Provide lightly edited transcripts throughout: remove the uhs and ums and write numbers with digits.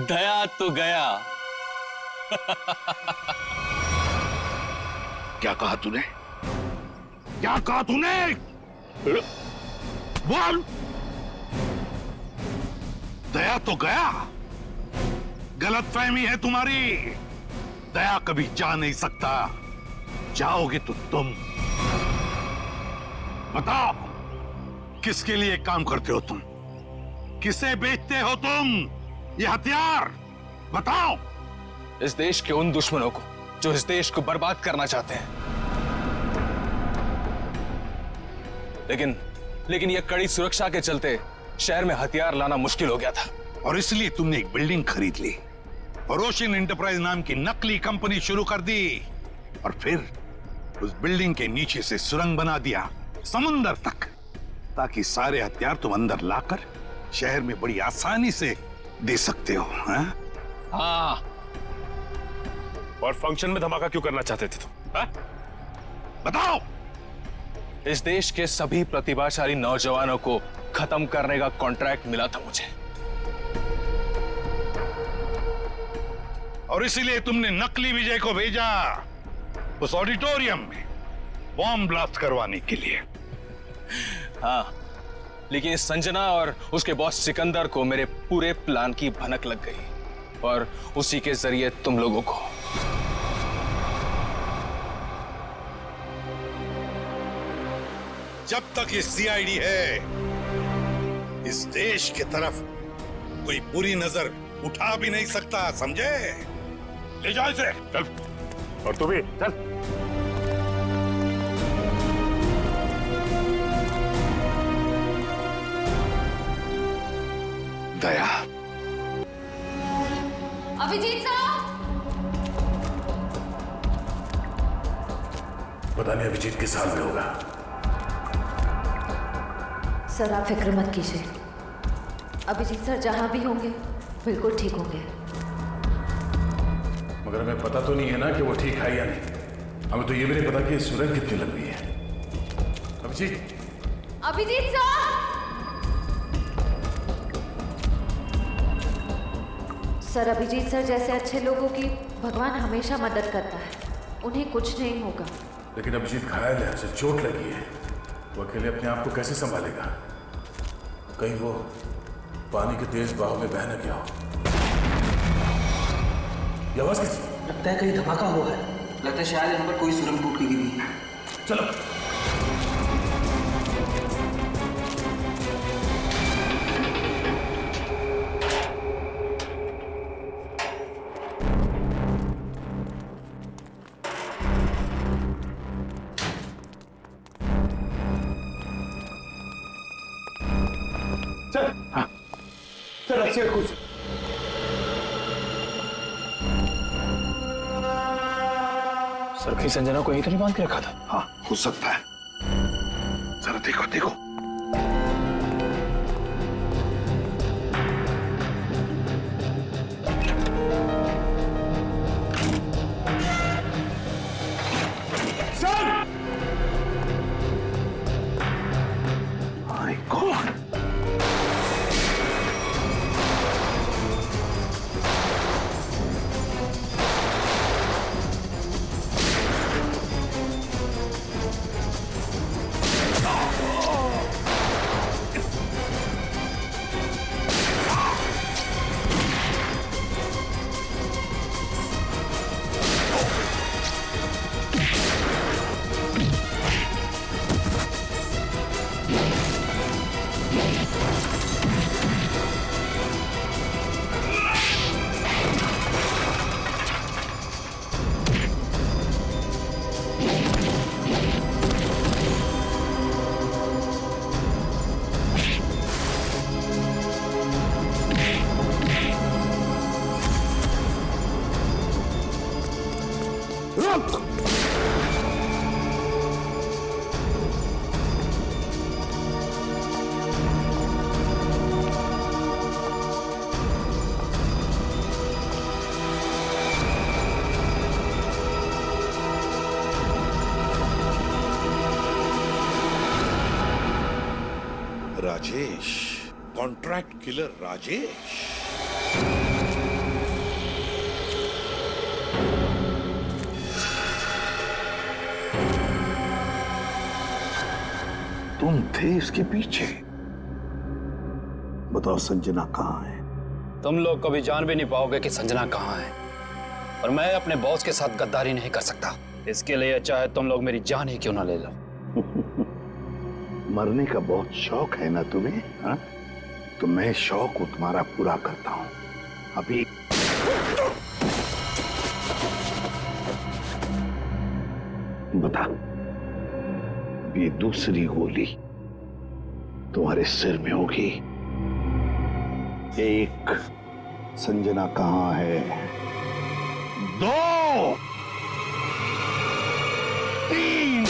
दया तो गया। क्या कहा तूने? क्या कहा तूने? बोल। दया तो गया। गलतफहमी है तुम्हारी। दया कभी जा नहीं सकता। जाओगे तो तुम। बताओ, किसके लिए काम करते हो तुम? किसे बेचते हो तुम ये हथियार? बताओ। इस देश के उन दुश्मनों को जो इस देश को बर्बाद करना चाहते हैं। लेकिन यह कड़ी सुरक्षा के चलते शहर में हथियार लाना मुश्किल हो गया था। और इसलिए तुमने एक बिल्डिंग खरीद ली और ओशियन एंटरप्राइज नाम की नकली कंपनी शुरू कर दी, और फिर उस बिल्डिंग के नीचे से सुरंग बना दिया समुंदर तक, ताकि सारे हथियार तुम अंदर लाकर शहर में बड़ी आसानी से दे सकते हो। हाँ। और फंक्शन में धमाका क्यों करना चाहते थे तुम? बताओ। इस देश के सभी प्रतिभाशाली नौजवानों को खत्म करने का कॉन्ट्रैक्ट मिला था मुझे, और इसीलिए तुमने नकली विजय को भेजा उस ऑडिटोरियम में बॉम्ब ब्लास्ट करवाने के लिए। हाँ, लेकिन संजना और उसके बॉस सिकंदर को मेरे पूरे प्लान की भनक लग गई, और उसी के जरिए तुम लोगों को। जब तक ये सीआईडी है, इस देश की तरफ कोई बुरी नजर उठा भी नहीं सकता, समझे? ले जाओ इसे। चल। और तू भी चल। दया। अभिजीत साहब। पता नहीं अभिजीत किस हाल में होगा। सर आप फिक्र मत कीजिए, अभिजीत सर जहां भी होंगे बिल्कुल ठीक होंगे। मगर हमें पता तो नहीं है ना कि वो ठीक है या नहीं। हमें तो ये भी नहीं पता कि सुरंग कितनी लंबी है। Abhijeet. Abhijeet sir. Sir Abhijeet sir जैसे अच्छे लोगों की भगवान हमेशा मदद करता है, उन्हें कुछ नहीं होगा। लेकिन अभिजीत घायल है, उसे चोट लगी है, वो अकेले अपने आप को कैसे संभालेगा? कहीं वो पानी के तेज बहाव में बह न गया हो। ये आवाज कैसी? लगता है कहीं धमाका हुआ है। लगता है शायद यहाँ पर कोई सुरंग टूट के गिरी है। चलो। चल। हाँ। चल अच्छे कुछ। सर कहीं संजना को यहीं तो नहीं बांध के रखा था? हाँ, हो सकता है। जरा देखो देखो। My God. Rajesh, contract killer Rajesh. तुम थे इसके पीछे। बताओ संजना कहाँ है? तुम लोग कभी जान भी नहीं पाओगे कि संजना कहाँ है, और मैं अपने बॉस के साथ गद्दारी नहीं कर सकता। इसके लिए चाहे तुम लोग मेरी जान ही क्यों ना ले लो। मरने का बहुत शौक है ना तुम्हें, हा? तो मैं शौक को तुम्हारा पूरा करता हूं। अभी बता, ये दूसरी गोली तुम्हारे सिर में होगी। एक, संजना कहाँ है? दो, तीन।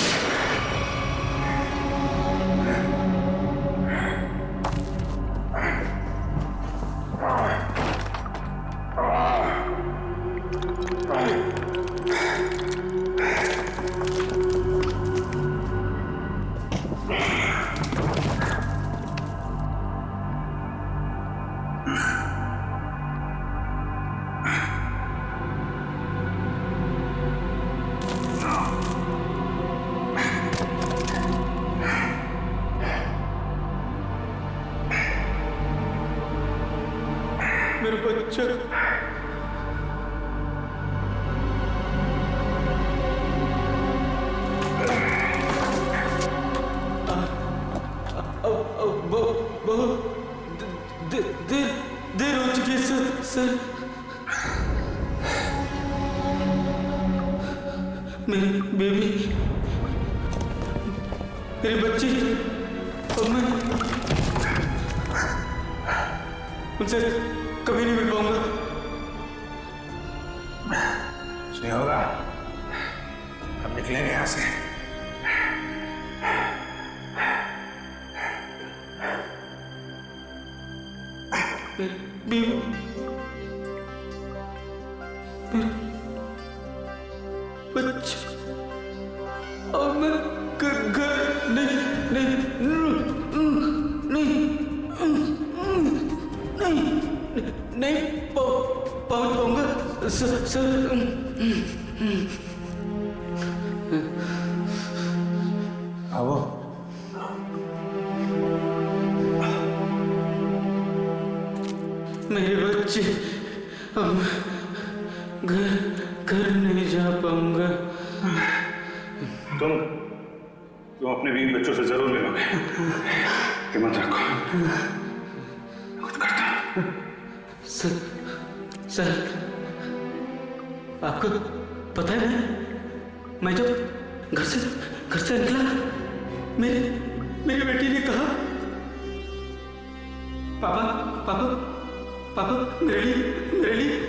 मेरा बच्चा। देर हो चुकी है सर। मेरी बेबी, मेरी बच्ची, और मैं उनसे कभी नहीं मिल पाऊंगा। कुछ नहीं होगा, हम निकलेंगे यहां से। मेरी बच्चा, और मैं घर नहीं पहुंच पाऊंगा सर। आओ। मेरे बच्चे, अब घर नहीं जा पाऊंगा। तुम अपने 20 बच्चों से जरूर मिलोगे, हिम्मत रखो। कुछ करता। सर, आपको पता है मैं जब घर से निकला, मेरी बेटी ने कहा, पापा मेरे लिए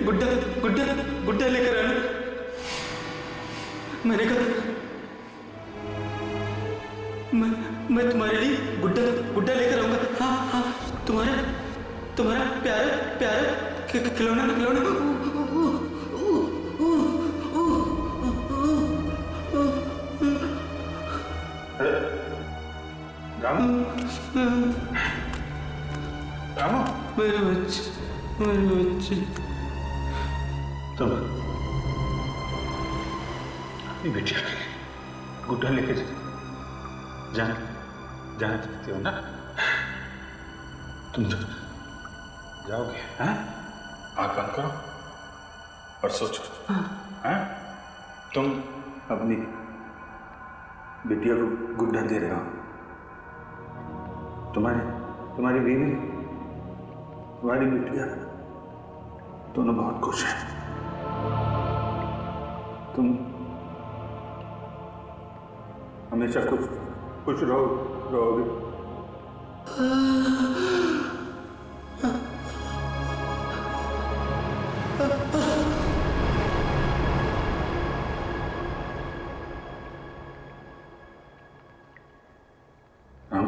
गुड्डा लेकर आना। मैंने कहा, मैं तुम्हारे लिए गुड्डा लेकर आऊंगा। हाँ, तुम्हारा प्यारा खिलौना। रामू, मेरे बच्चे। तुम अपनी बेटी के लिए गुड्डा लेके जाना चाहती हो ना? तुम जाओगे? हाँ? आँख बंद करो और सोचो। हाँ? तुम अपनी बिटिया को गुड्डा दे रहे हो। तुम्हारी बीवी, तुम्हारी बिटिया दोनों बहुत खुश हैं। तुम हमेशा खुश रहोगे। राम,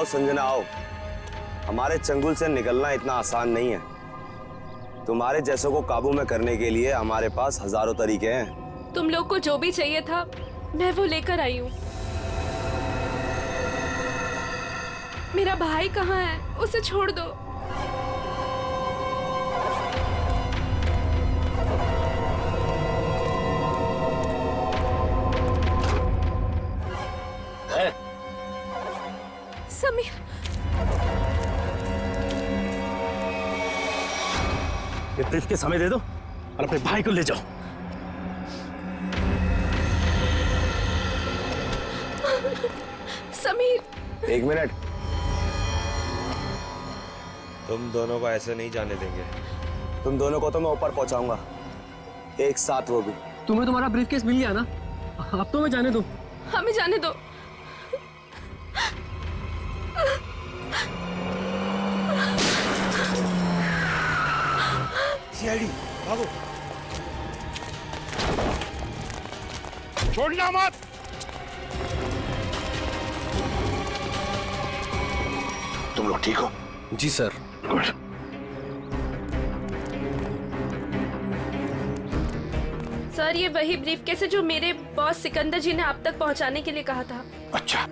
आओ संजना आओ, हमारे चंगुल से निकलना इतना आसान नहीं है। तुम्हारे जैसों को काबू में करने के लिए हमारे पास हजारों तरीके हैं। तुम लोग को जो भी चाहिए था मैं वो लेकर आई हूँ। मेरा भाई कहाँ है? उसे छोड़ दो। समीर, ये ब्रीफ के समय दे दो और अपने भाई को ले जाओ। समीर, एक मिनट, तुम दोनों को ऐसे नहीं जाने देंगे। तुम दोनों को तो मैं ऊपर पहुंचाऊंगा, एक साथ वो भी। तुम्हें तुम्हारा ब्रीफकेस मिल गया ना, अब तो मैं जाने दो। हमें जाने दो। सीआईडी भागो, छोड़ना मत। तुम लोग ठीक हो? जी सर। गुड। सर, ये वही ब्रीफकेस है जो मेरे बॉस सिकंदर जी ने आप तक पहुंचाने के लिए कहा था। अच्छा,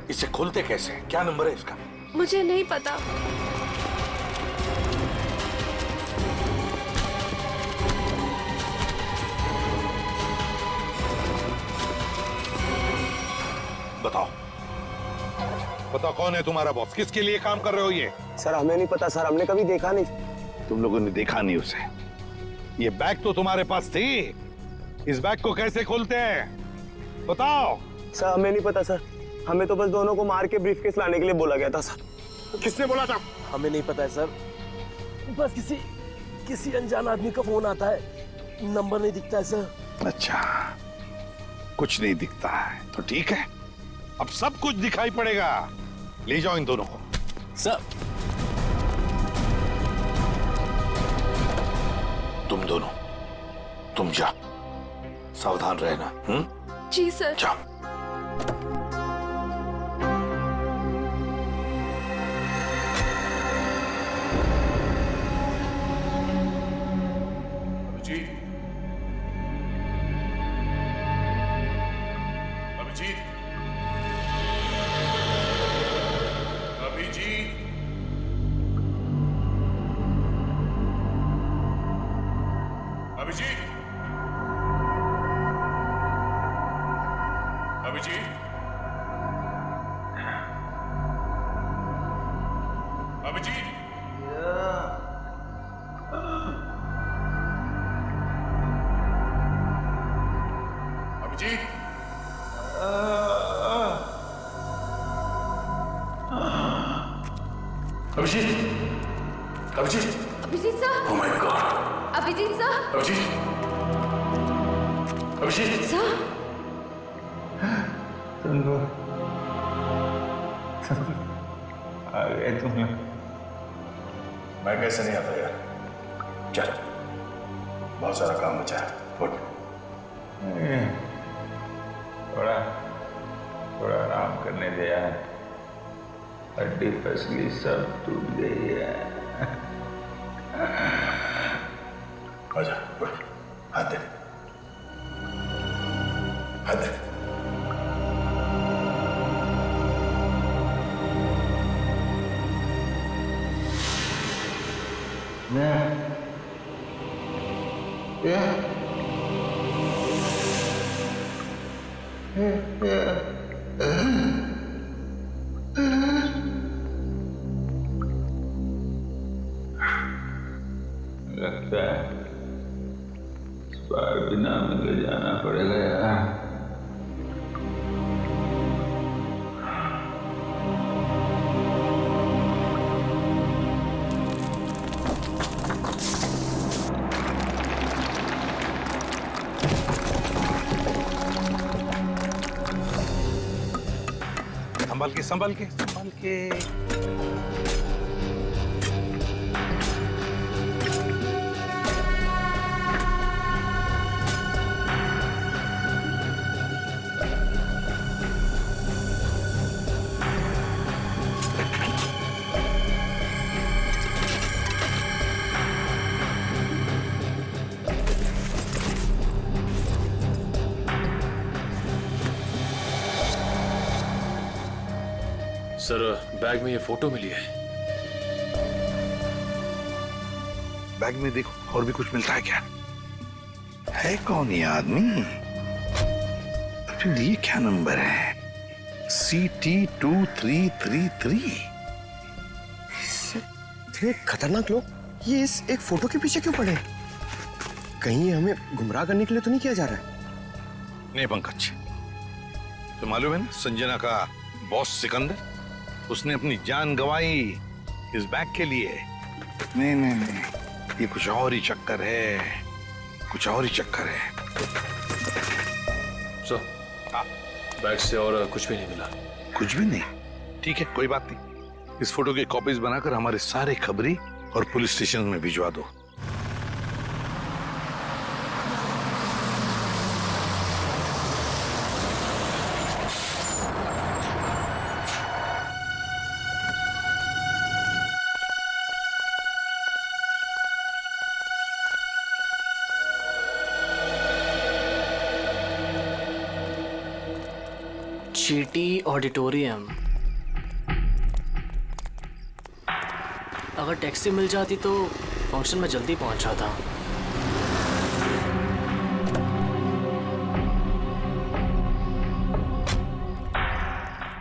इसे खोलते कैसे? क्या नंबर है इसका? मुझे नहीं पता। बताओ, बताओ कौन है तुम्हारा बॉस? किसके लिए काम कर रहे हो ये? सर हमें नहीं पता सर, हमने कभी देखा नहीं। तुम लोगों ने देखा नहीं उसे? ये बैग तो तुम्हारे पास थी, इस बैग को कैसे खोलते हैं बताओ। सर हमें नहीं पता सर, हमें तो बस दोनों को मार के ब्रीफकेस लाने के लिए बोला गया था सर। किसने बोला था? हमें नहीं पता है सर, बस किसी अनजान आदमी का फोन आता है, नंबर नहीं दिखता है सर। अच्छा, कुछ नहीं दिखता है तो ठीक है, अब सब कुछ दिखाई पड़ेगा। ले जाओ इन दोनों को। सर तुम दोनों, तुम जा, सावधान रहना। जी सर। जाओ। Abhijeet, Abhijeet, Abhijeet, Abhijeet, Abhijeet, Abhijeet, Abhijeet, Abhijeet, Abhijeet, Abhijeet sir, oh my god, Abhijeet sir, Abhijeet, Abhijeet, sir, आ गए तुम लोग। मैं कैसे नहीं आता यार? चल, बहुत सारा काम बचा है, उठ। थोड़ा आराम करने दे यार, हड्डी फसली सब टूट गई है। आजा, उठ, हाथ दे, हाथ दे। लगता है इस बार बिना मिले जाना पड़ेगा यार। संभल के, संभल के, संभल के। सर बैग में ये फोटो मिली है। बैग में देखो और भी कुछ मिलता है क्या? है कौन ये आदमी? फिर ये क्या नंबर है? CT2333। इतने खतरनाक लोग ये इस एक फोटो के पीछे क्यों पड़े? कहीं हमें गुमराह करने के लिए तो नहीं किया जा रहा है? नहीं पंकज, तो मालूम है ना संजना का बॉस सिकंदर, उसने अपनी जान गंवाई इस बैग के लिए। नहीं नहीं नहीं, ये कुछ और ही चक्कर है, कुछ और ही चक्कर है। सर बैग से और कुछ भी नहीं मिला। कुछ भी नहीं? ठीक है, कोई बात नहीं। इस फोटो की कॉपीज बनाकर हमारे सारे खबरी और पुलिस स्टेशन में भिजवा दो। चीटी ऑडिटोरियम। अगर टैक्सी मिल जाती तो फंक्शन में जल्दी पहुंच जाता।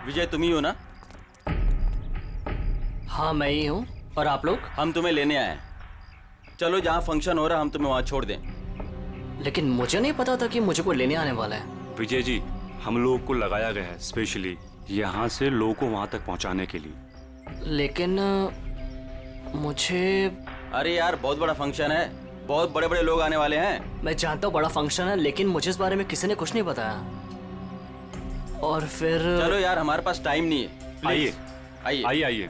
विजय तुम ही हो ना? हाँ मैं ही हूँ। और आप लोग? हम तुम्हें लेने आए हैं। चलो जहाँ फंक्शन हो रहा हम तुम्हें वहाँ छोड़ दें। लेकिन मुझे नहीं पता था कि मुझे कोई लेने आने वाला है। विजय जी, हम लोगों को लगाया गया है स्पेशली यहाँ से लोगों को वहाँ तक पहुँचाने के लिए। लेकिन मुझे... अरे यार बहुत बड़ा फंक्शन है, बहुत बड़े बड़े लोग आने वाले हैं। मैं जानता हूँ बड़ा फंक्शन है, लेकिन मुझे इस बारे में किसी ने कुछ नहीं बताया। और फिर चलो यार हमारे पास टाइम नहीं है। आइए आइए आइए आइए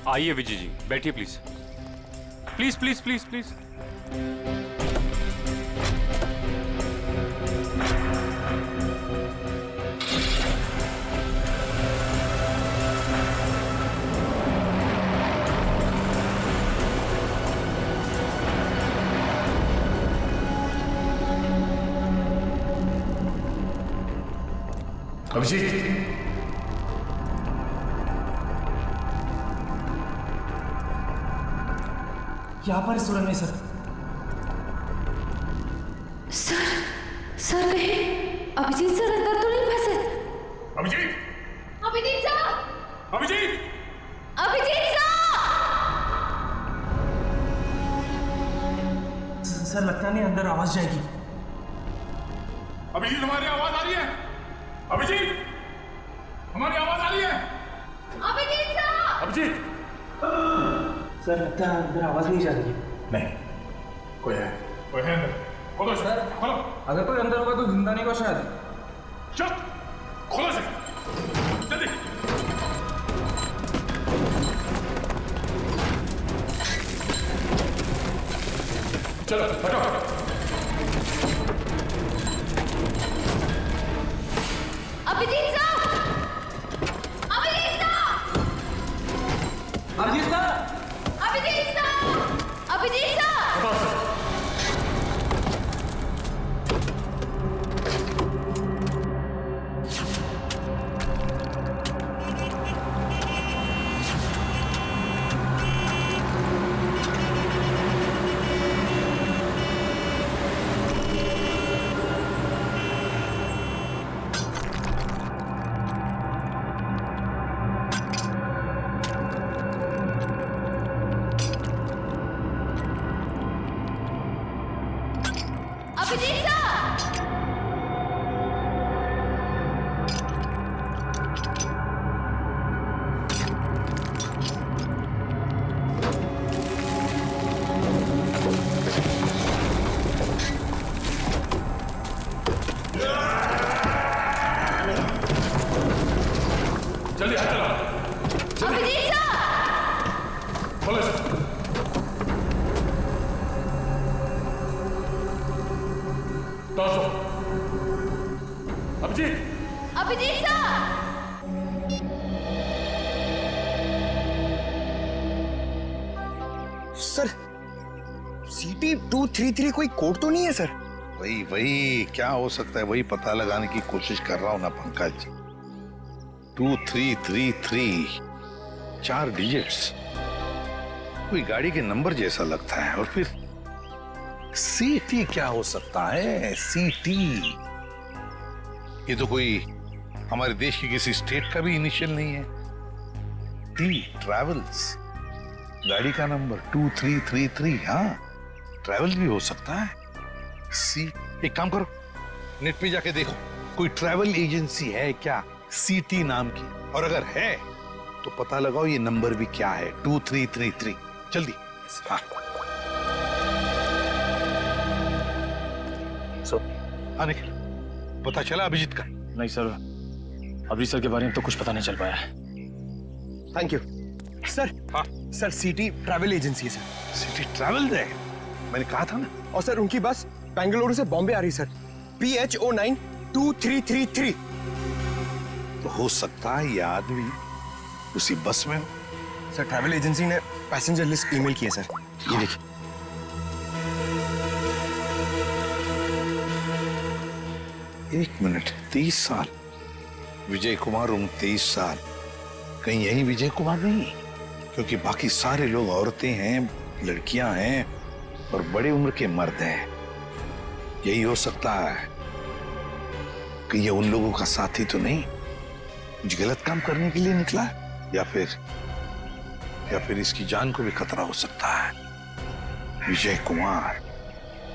आइए विजय जी, बैठिए please please please please please. Abhijeet, यहाँ पर सुरंग है सर। सर कहीं अभिजीत सर अंदर तो नहीं फंसे? अभिजीत, अभिजीत सर, अभिजीत, अभिजीत सर लगता नहीं अंदर आवाज जाएगी। अभिजीत हमारी आवाज आ रही है? अभिजीत, हमारी आवाज आ रही है? अभिजीत सर, अभिजीत। सर लगता है अंदर आवाज नहीं जा रही है। नहीं, कोई है अंदर। खोलो सर, खोलो। अगर कोई अंदर होगा तो जिंदा नहीं होगा शायद। चल, खोलो सर, जल्दी। चलो हटो। Abhijeet sir, Abhijeet sir, Abhijeet sir, Abhijeet sir, Abhijeet sir. Abhijeet sir, जल्दी हाथ चलाओ। अभिजीत सर, खोलो sir. Abhijeet, Abhijeet sir. Sir CT233 कोई कोड तो नहीं है सर? वही क्या हो सकता है, वही पता लगाने की कोशिश कर रहा हूं ना पंकज। 2333, 4 डिजिट्स, कोई गाड़ी के नंबर जैसा लगता है। और फिर सीटी क्या हो सकता है? सीटी, ये तो कोई हमारे देश की किसी स्टेट का भी इनिशियल नहीं है। टी ट्रैवल्स, गाड़ी का नंबर 2333, हाँ ट्रैवल्स भी हो सकता है। सी, एक काम करो, नेट पे जाके देखो कोई ट्रैवल एजेंसी है क्या सीटी नाम की, और अगर है तो पता लगाओ ये नंबर भी क्या है, 2333। जल्दी। हाँ हाँ निखिल, पता चला अभिजीत का? नहीं सर, अभी सर के बारे में तो कुछ पता नहीं चल पाया है। Thank you sir. हाँ सर, सिटी ट्रैवल एजेंसी है सर। सिटी ट्रैवल है, मैंने कहा था ना। और सर उनकी बस बेंगलुरु से बॉम्बे आ रही सर, PHO9 2333। तो हो सकता है ये आदमी उसी बस में हो। सर ट्रैवल एजेंसी ने पैसेंजर लिस्ट ईमेल की है सर, ये देखिए। एक मिनट, 30 साल, विजय कुमार उम्र 23 साल। कहीं यही विजय कुमार नहीं? क्योंकि बाकी सारे लोग औरतें हैं, लड़कियां हैं और बड़े उम्र के मर्द हैं। यही हो सकता है कि ये उन लोगों का साथी तो नहीं, कुछ गलत काम करने के लिए निकला, या फिर इसकी जान को भी खतरा हो सकता है। विजय कुमार,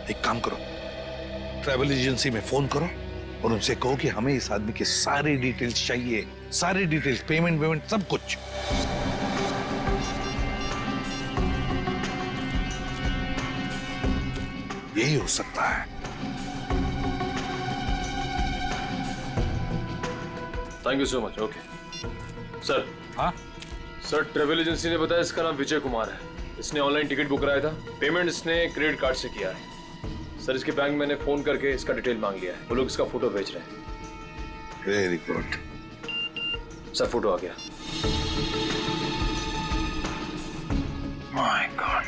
एक काम करो, ट्रैवल एजेंसी में फोन करो और उनसे कहो कि हमें इस आदमी के सारे डिटेल्स चाहिए, सारे डिटेल्स, पेमेंट सब कुछ। यही हो सकता है। Thank you so much. Okay sir. हाँ सर, ट्रेवल एजेंसी ने बताया इसका नाम विजय कुमार है। इसने ऑनलाइन टिकट बुक कराया था, पेमेंट इसने क्रेडिट कार्ड से किया है। सर, इसके बैंक मैंने फोन करके इसका डिटेल मांग लिया है, वो लोग इसका फोटो भेज रहे हैं। वेरी गुड सर, फोटो आ गया। My God.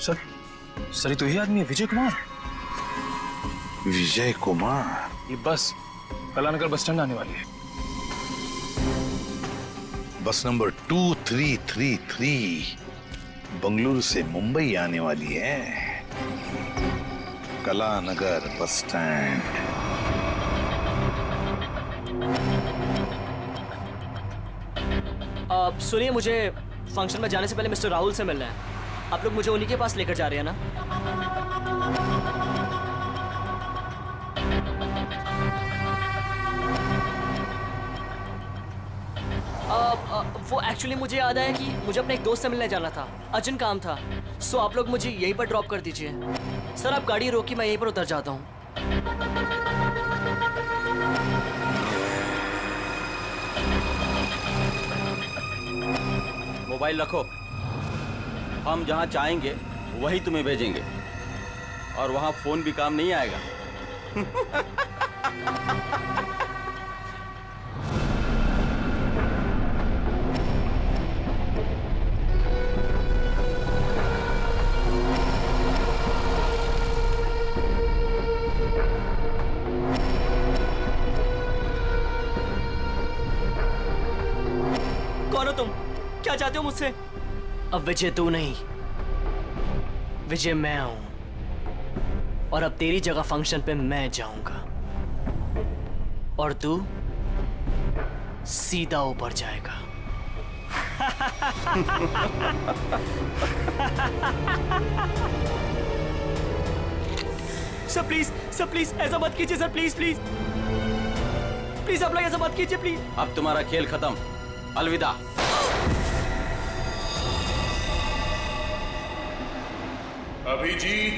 सर ये तो यही आदमी है, विजय कुमार। विजय कुमार, ये बस कलानगर बस स्टैंड आने वाली है। बस नंबर 2333 बंगलुरु से मुंबई आने वाली है। Kalanagar bus stand. सुनिए, मुझे फंक्शन में जाने से पहले मिस्टर राहुल से मिलना है। आप लोग मुझे उन्हीं के पास लेकर जा रहे हैं ना? वो एक्चुअली मुझे याद आया कि मुझे अपने एक दोस्त से मिलने जाना था, अर्जेंट काम था। सो आप लोग मुझे यहीं पर ड्रॉप कर दीजिए। सर आप गाड़ी रोकी, मैं यहीं पर उतर जाता हूँ। मोबाइल रखो, हम जहाँ चाहेंगे वही तुम्हें भेजेंगे, और वहाँ फोन भी काम नहीं आएगा। कौन हो तुम? क्या चाहते हो मुझसे? अब विजय तू नहीं, विजय मैं हूं, और अब तेरी जगह फंक्शन पे मैं जाऊंगा और तू सीधा ऊपर जाएगा। सर प्लीज ऐसा मत कीजिए सर, प्लीज प्लीज प्लीज आप लोग ऐसा मत कीजिए प्लीज। अब तुम्हारा खेल खत्म, अलविदा। Abhijeet,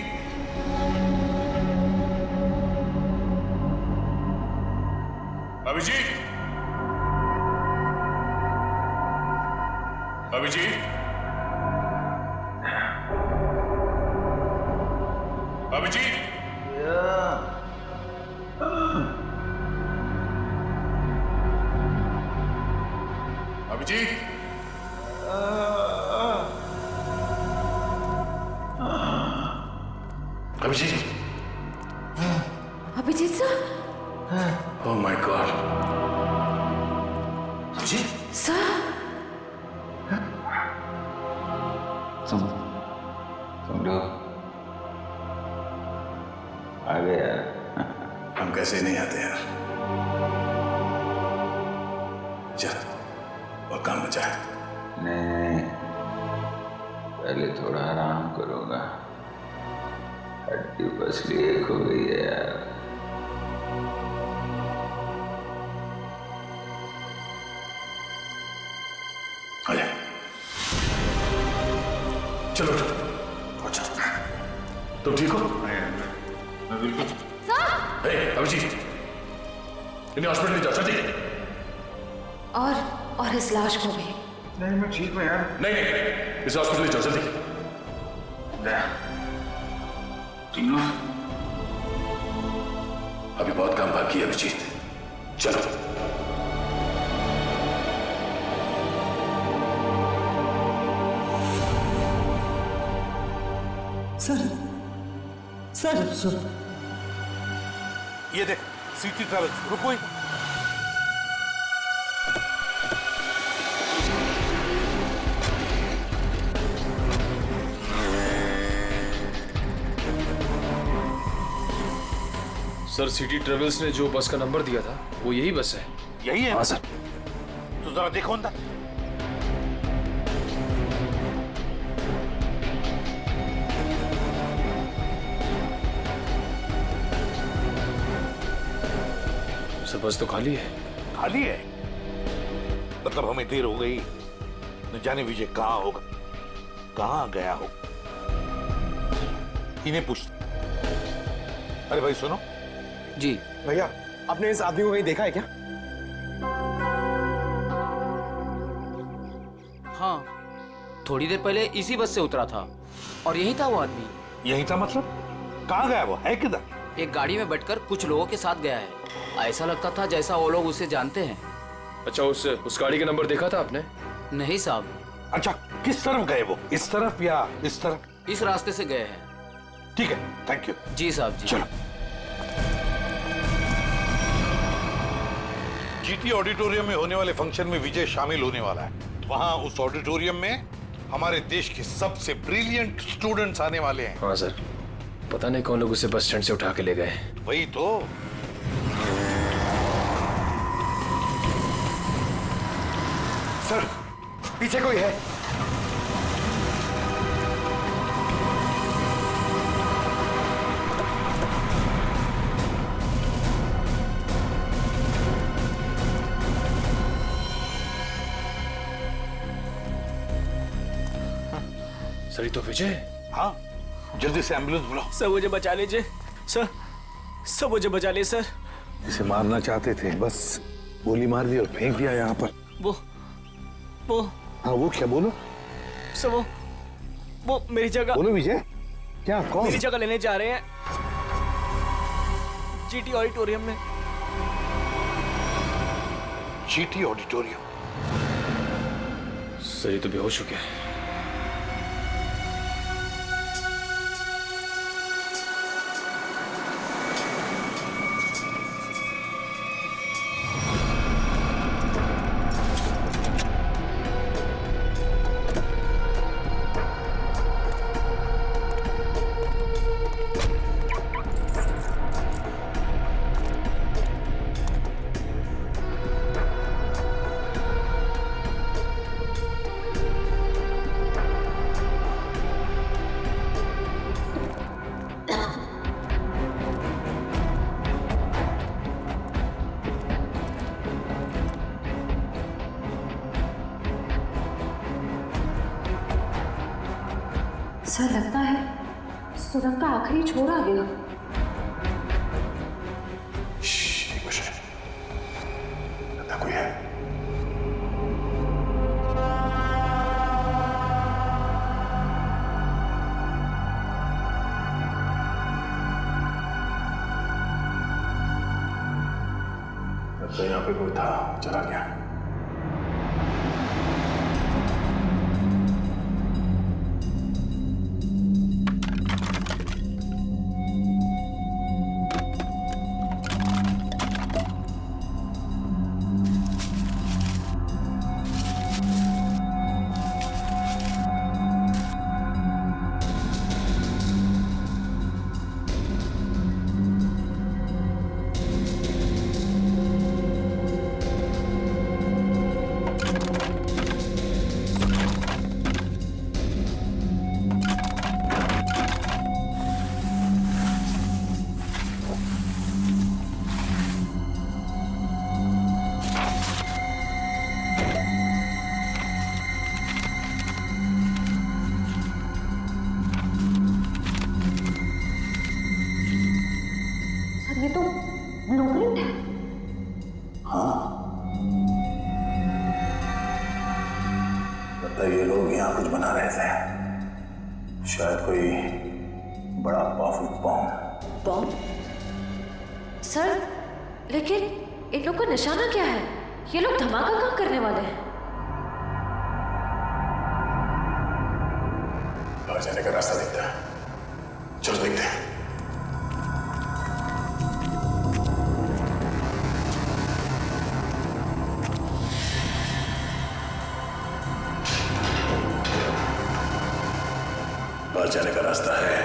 Abhijeet, Abhijeet, Abhijeet, Abhijeet, Abhijeet, Abhijeet sir. Oh my god. Vijay sir तुम लोग आ गए यार। हम कैसे नहीं आते यार। चल और काम बचा है। नहीं, पहले थोड़ा आराम करूंगा। हड्डी पसली एक हो गई है यार। आजा। चलो अच्छा तुम ठीक हो? मैं बिल्कुल। अभिजीत इन्हें हॉस्पिटल ले जाओ जल्दी। और इस लाश को भी। नहीं मैं ठीक हूँ यार। नहीं इस हॉस्पिटल ले जाओ जल्दी। तीनों अभी बहुत काम बाकी है अभिजीत। चलो सर ये देख सिटी ट्रैवल्स रुको ही। सर सिटी ट्रेवल्स ने जो बस का नंबर दिया था वो यही बस है। यही है? हाँ सर। तो जरा देखो अंदर। सर बस तो खाली है। खाली है मतलब हमें देर हो गई। न जाने विजय कहाँ होगा, कहाँ गया हो। इन्हें पूछ। अरे भाई सुनो। जी भैया, आपने इस आदमी को कहीं देखा है क्या? हाँ, थोड़ी देर पहले इसी बस से उतरा था और यही था वो आदमी। यही था मतलब? कहाँ गया वो? है किधर? एक गाड़ी में बैठकर कुछ लोगों के साथ गया है। ऐसा लगता था जैसा वो लोग उसे जानते हैं। अच्छा उस गाड़ी का नंबर देखा था आपने? नहीं साहब। अच्छा किस तरफ गए वो? इस तरफ या इस तरफ? इस रास्ते से गए हैं। ठीक है थैंक यू। जी साहब जी। चलो। जीटी ऑडिटोरियम में होने वाले फंक्शन में विजय शामिल होने वाला है। वहां उस ऑडिटोरियम में हमारे देश के सबसे ब्रिलियंट स्टूडेंट्स आने वाले हैं। हाँ सर, पता नहीं कौन लोग उसे बस स्टैंड से उठा के ले गए। वही तो। सर पीछे कोई है। सर ये तो विजय। हाँ जल्दी से एम्बुलेंस बुलाओ। सर मुझे बचा लीजिए सर मुझे बचा लीजिए सर। इसे मारना चाहते थे, बस गोली मार दी और फेंक दिया यहाँ पर। वो हाँ वो क्या? बोलो सर। वो मेरी जगह। बोलो विजय। क्या? कौन? मेरी जगह लेने जा रहे हैं जीटी ऑडिटोरियम में। GT auditorium? सर ये तो बेहोश हो गया है। सर लगता है सुरंग का आखिरी छोर आ गया। कोई है? लगता है यहाँ पे कोई था, चला गया। यहाँ कुछ बना रहे थे, शायद कोई बड़ा पावरफुल बॉम्ब। बॉम्ब? सर, लेकिन इन लोग का निशाना क्या है? ये लोग धमाका कहाँ करने वाले हैं? बाहर जाने का रास्ता दिखता है, चलो देखते हैं। बाहर जाने का रास्ता है।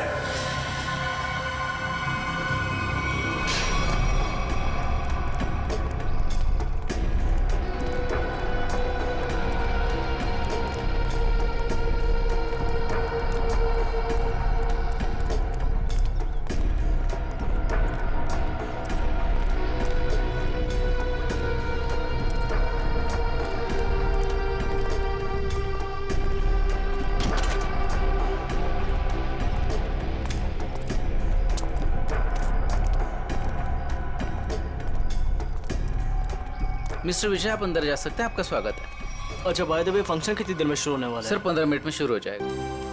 मिस्टर विजय, आप अंदर जा सकते हैं, आपका स्वागत है। अच्छा, बाय द वे, फंक्शन कितनी देर में शुरू होने वाला है? सर 15 मिनट में शुरू हो जाएगा।